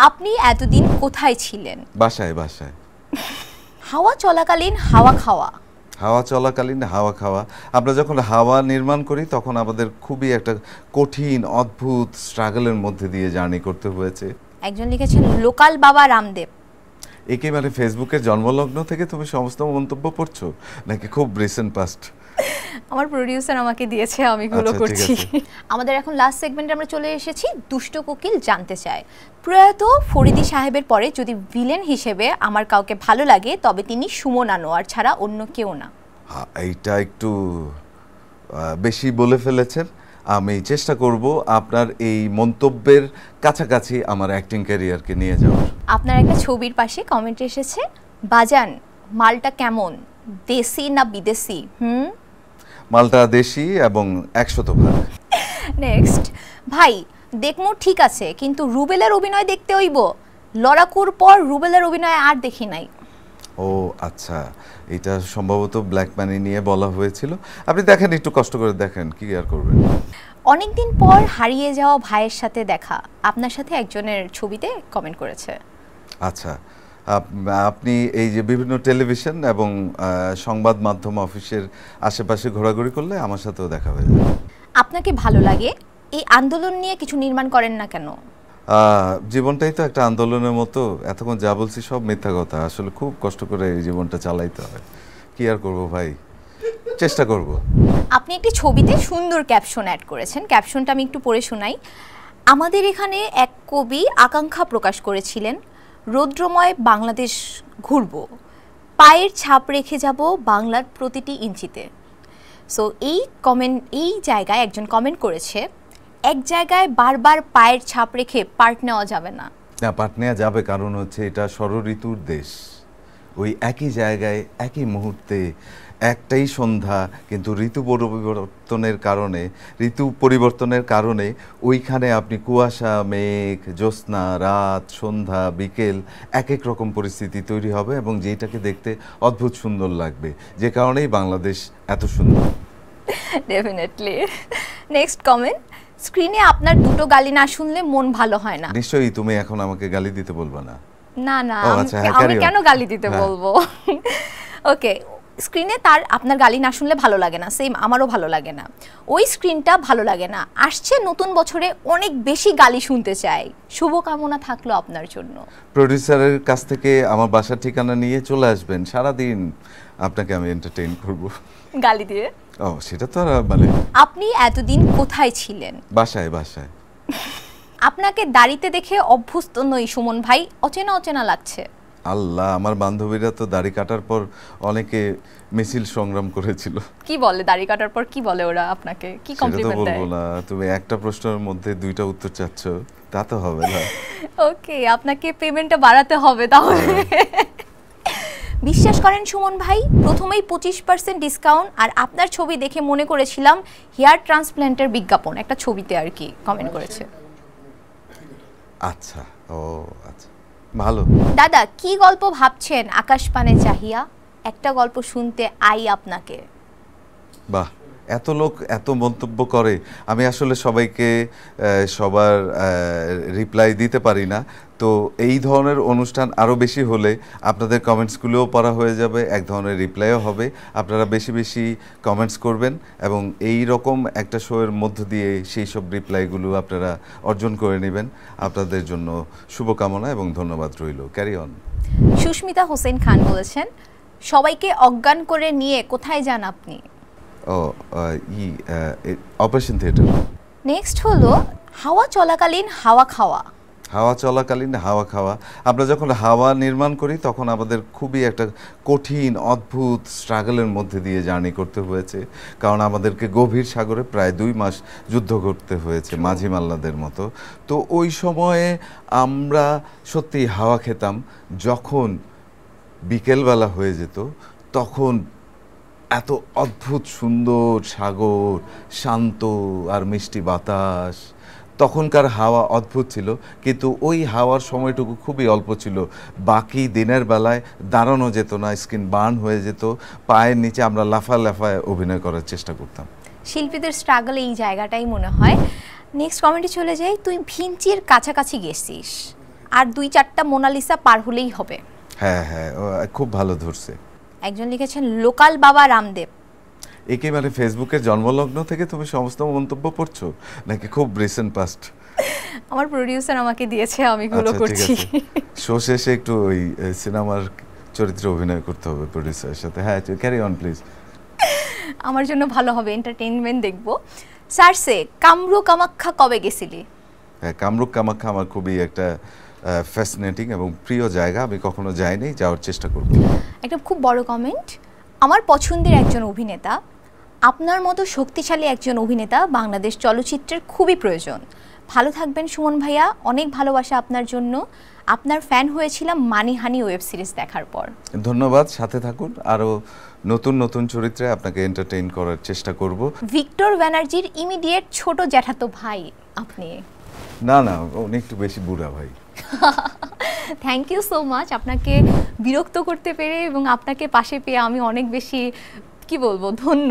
আপনি এতদিন কোথায় ছিলেন? বাসায় বাসায়। হাওয়া চলাকালীন হাওয়া খাওয়া। হাওয়া চলাকালীন হাওয়া খাওয়া। আমরা যখন হাওয়া নির্মাণ করি তখন আমাদের খুবই একটা কঠিন অদ্ভুত স্ট্রাগলের মধ্যে দিয়ে জার্নি করতে হয়েছে। একজন লিখেছেন লোকাল বাবা রামদেব। একেবারে ফেসবুকের জন্মলগ্ন থেকে তুমি সমস্ত মন্তব্য পড়ছো নাকি খুব রিসেন্ট পাস্ট? আমার প্রোডিউসার আমাকে দিয়েছে, আমি গুলো করছি। আমাদের এখন লাস্ট সেগমেন্টে আমরা চলে এসেছি দুষ্ট কোকিল জানতে চায়। প্রয়াত ফরিদি সাহেবের পরে যদি ভিলেন হিসেবে আমার কাউকে ভালো লাগে তবে তিনি সুমন আনোয়ার ছাড়া অন্য কেউ না। এইটা একটু বেশি বলে ফেলেছেন। আমি চেষ্টা করব আপনার এই মন্তব্যের কাছাকাছি আমার অ্যাক্টিং ক্যারিয়ারকে নিয়ে যাওয়ার। আপনার একটা ছবির পাশে কমেন্ট এসেছে, বাজান মালটা কেমন, দেশি না বিদেশি? মালটা দেশি এবং 100%। নেক্সট, ভাই দেখমু ঠিক আছে কিন্তু রুবেলের অভিনয় দেখতে হইব। লড়াকুর পর রুবেলের অভিনয় আর দেখি নাই। ও আচ্ছা, এটা সম্ভবত ব্ল্যাক মানি নিয়ে বলা হয়েছিল। আপনি দেখেন, একটু কষ্ট করে দেখেন, কি আর করবেন। অনেকদিন পর হারিয়ে যাওয়া ভাইয়ের সাথে দেখা, আপনার সাথে একজনের ছবিতে কমেন্ট করেছে। আচ্ছা, আপনি এই যে বিভিন্ন টেলিভিশন এবং সংবাদ মাধ্যম অফিসের আশেপাশে ঘোরাঘুরি করলে আমার সাথেও দেখা হয়ে যাবে। আপনাকে ভালো লাগে, এই আন্দোলন নিয়ে কিছু নির্মাণ করেন না কেন? জীবনটাই তো একটা আন্দোলনের মতো। এতক্ষণ যা বলছি সব মিথ্যা কথা। আসলে খুব কষ্ট করে এই জীবনটা চালাইতে হয়। কি আর করব ভাই, চেষ্টা করব। আপনি একটি ছবিতে সুন্দর ক্যাপশন অ্যাড করেছেন, ক্যাপশনটা আমি একটু পড়ে শোনাই। আমাদের এখানে এক কবি আকাঙ্ক্ষা প্রকাশ করেছিলেন, রৌদ্রময় বাংলাদেশ ঘুরব, পায়ের ছাপ রেখে যাব বাংলার প্রতিটি ইঞ্চিতে। সো এই জায়গায় একজন কমেন্ট করেছে, এক জায়গায় বারবার পায়ের ছাপ রেখে পার্ট নেওয়া যাবে না। না, পার্ট নেওয়া যাবে, কারণ হচ্ছে এটা ষড়ঋতুর দেশ। ওই একই জায়গায় একই মুহূর্তে একটাই সন্ধ্যা, কিন্তু ঋতু পরিবর্তনের কারণে ওইখানে আপনি কুয়াশা, মেঘ, জ্যোৎস্না, রাত, সন্ধ্যা, বিকেল এক এক রকম পরিস্থিতি তৈরি হবে এবং যেটাকে দেখতে অদ্ভুত সুন্দর লাগবে, যে কারণেই বাংলাদেশ এত সুন্দর। ডেফিনেটলি। নেক্সট কমেন্ট, স্ক্রিনে আপনার দুটো গালি না শুনলে মন ভালো হয় না। নিশ্চয়ই তুমি এখন আমাকে গালি দিতে বলবা না? না না, আমি কেন গালি দিতে বলবো? ওকে, স্ক্রিনে আপনার গালি না শুনলে ভালো লাগে না, সেম আমারও ভালো লাগে না। ওই স্ক্রিনটা ভালো লাগে না। আসছে নতুন বছরে অনেক বেশি গালি শুনতে চাই, শুভকামনা থাকলো আপনার জন্য। প্রোডিউসারের কাছ থেকে আমার বাসার ঠিকানা নিয়ে চলে আসবেন, সারাদিন আপনাকে আমি এন্টারটেইন করব গালি দিয়ে। ও সেটা তো আর মানে। আপনি এতদিন কোথায় ছিলেন? বাসায় বাসায়। আপনাকে দাড়িতে দেখে অভ্যস্ত নই সুমন ভাই, অচেনা অচেনা লাগছে। আল্লাহ, আমার বান্ধবীরা তো দাড়ি কাটার পর অনেকে মিছিল সংগ্রাম করেছিল। কি বলে দাড়ি কাটার পর, কি বলে ওরা আপনাকে, কি কমপ্লিমেন্ট দেয়? বলবো না, তুমি একটা প্রশ্নের মধ্যে দুইটা উত্তর চাচ্ছ, তা তো হবে না। ওকে, আপনাকে পেমেন্টটা বাড়াতে হবে তাহলে। বিশ্বাস করেন সুমন ভাই, প্রথমেই 25% ডিসকাউন্ট, আর আপনার ছবি দেখে মনে করেছিলাম হেয়ার ট্রান্সপ্ল্যান্টের বিজ্ঞাপন, একটা ছবিতে আর কি কমেন্ট করেছে। আচ্ছা, ও আচ্ছা, ভালো। দাদা কি গল্প ভাবছেন আকাশ পানে চাহিয়া, একটা গল্প শুনতে আই আপনাকে। বাহ, এত লোক এত মন্তব্য করে, আমি আসলে সবাইকে সবার রিপ্লাই দিতে পারি না। তো এই ধরনের অনুষ্ঠান আরও বেশি হলে আপনাদের কমেন্টসগুলোও পড়া হয়ে যাবে, এক ধরনের রিপ্লাইও হবে। আপনারা বেশি বেশি কমেন্টস করবেন এবং এই রকম একটা শোয়ের মধ্য দিয়ে সেই সব রিপ্লাইগুলো আপনারা অর্জন করে নেবেন। আপনাদের জন্য শুভকামনা এবং ধন্যবাদ রইল। Carry on. সুস্মিতা হোসেন খান বলেছেন, সবাইকে অজ্ঞান করে নিয়ে কোথায় যান আপনি? Operation theatre. নেক্সট হলো হাওয়া চলাকালীন হাওয়া খাওয়া। হাওয়া চলাকালীন হাওয়া খাওয়া। আমরা যখন হাওয়া নির্মাণ করি তখন আমাদের খুবই একটা কঠিন অদ্ভুত স্ট্রাগলের মধ্যে দিয়ে জার্নি করতে হয়েছে, কারণ আমাদেরকে গভীর সাগরে প্রায় 2 মাস যুদ্ধ করতে হয়েছে মাঝি মাল্লাদের মতো। তো ওই সময়ে আমরা সত্যি হাওয়া খেতাম। যখন বিকেলবেলা হয়ে যেত তখন এত অদ্ভুত সুন্দর সাগর, শান্ত আর মিষ্টি বাতাস, তখনকার হাওয়া অদ্ভুত ছিল। কিন্তু ওই হাওয়ার সময়টুকু খুবই অল্প ছিল, বাকি দিনের বেলায় দাঁড়ানো যেত না, স্কিন বার্ন হয়ে যেত, পায়ের নিচে আমরা লাফায় অভিনয় করার চেষ্টা করতাম। শিল্পীদের স্ট্রাগল এই জায়গাটাই মনে হয়। নেক্সট কমেন্টে চলে যাই, তুই ভিঞ্চির কাছাকাছি গেছিস, আর 2-4টা মোনালিসা পার হলেই হবে। হ্যাঁ হ্যাঁ, খুব ভালো ধরছে। একজন লিখেছেন লোকাল বাবা রামদেব। একেবারে ফেসবুকের জন্মলগ্ন থেকে তুমি সমস্ত মন্তব্য পড়ছো নাকি খুব রিসেন্ট পাস্ট? আমার প্রোডিউসার আমাকে দিয়েছে, আমি গুলো করছি। শো শেষে একটু ওই সিনেমার চরিত্রে অভিনয় করতে হবে প্রোডিউসারের সাথে। হ্যাঁ, ক্যারি অন প্লিজ। আমার জন্য ভালো হবে, এন্টারটেইনমেন্ট দেখবো। সারসে কামরূপ কামাখ্যা কবে গেছিলি? হ্যাঁ, কামরূপ কামাখ্যা আমার খুবই একটা ফ্যাসিনেটিং এবং প্রিয় জায়গা। আমি কখনো যাইনি, যাওয়ার চেষ্টা করব। একটা খুব বড় কমেন্ট, আমার পছন্দের একজন অভিনেতা, আপনার মতো শক্তিশালী একজন অভিনেতা বাংলাদেশ চলচ্চিত্রের খুবই প্রয়োজন। ভালো থাকবেন সুমন ভাইয়া, অনেক ভালোবাসা আপনার জন্য। আপনার ফ্যান হয়েছিলাম মানিহানি ওয়েব সিরিজ দেখার পর। ধন্যবাদ, সাথে থাকুন, আরও নতুন নতুন চরিত্রে আপনাকে এন্টারটেইন করার চেষ্টা করব। ভিক্টর ব্যানার্জির ইমিডিয়েট ছোট জ্যাঠাতো ভাই আপনি? না না, উনি একটু বেশি বুড়া ভাই। থ্যাংক ইউ সো মাচ, আপনাকে বিরক্ত করতে পেরে এবং আপনাকে পাশে পেয়ে আমি অনেক বেশি কি বলবো ধন্য।